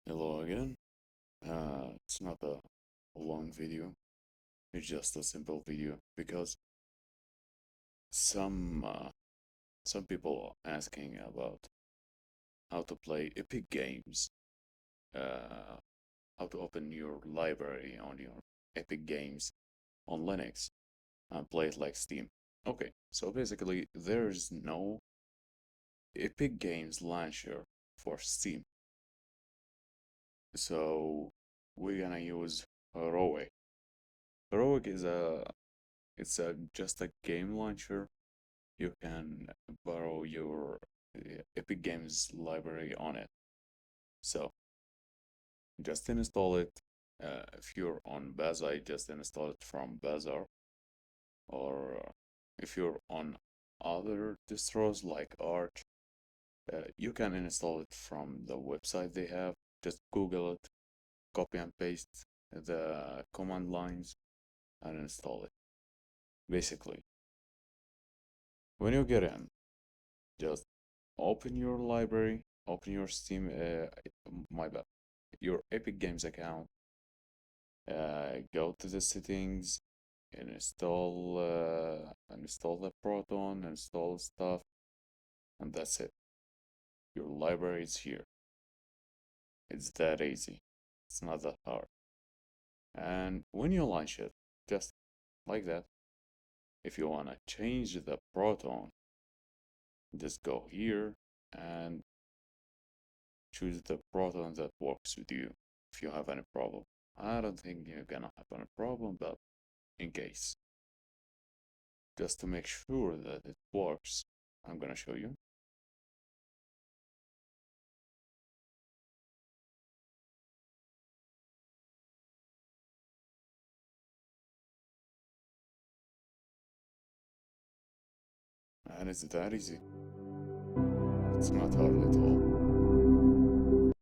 Hello again. It's not a long video. It's just a simple video because some uh, some people are asking about how to play Epic games. Uh, how to open your library on your Epic games on Linux and play it like Steam. Okay, so basically there's no Epic Games launcher for Steam. So we're gonna use Heroic. Heroic is a just a game launcher. You can borrow your Epic Games library on it. So just install it. If you're on Bazzite, just install it from Bazaar. Or if you're on other distros like Arch, you can install it from the website they have. Just Google it, copy and paste the command lines, and install it. Basically, when you get in, just open your library, open your Steam, my bad, your Epic Games account, go to the settings, and install the Proton, install stuff, and that's it. Your library is here. It's that easy. It's not that hard. And when you launch it, just like that, if you wanna change the Proton, just go here and choose the Proton that works with you if you have any problem. I don't think you're gonna have any problem, but in case, just to make sure that it works, I'm gonna show you. And it's that easy. It's not hard at all.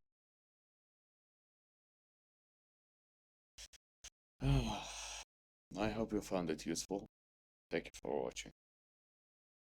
I hope you found it useful. Thank you for watching.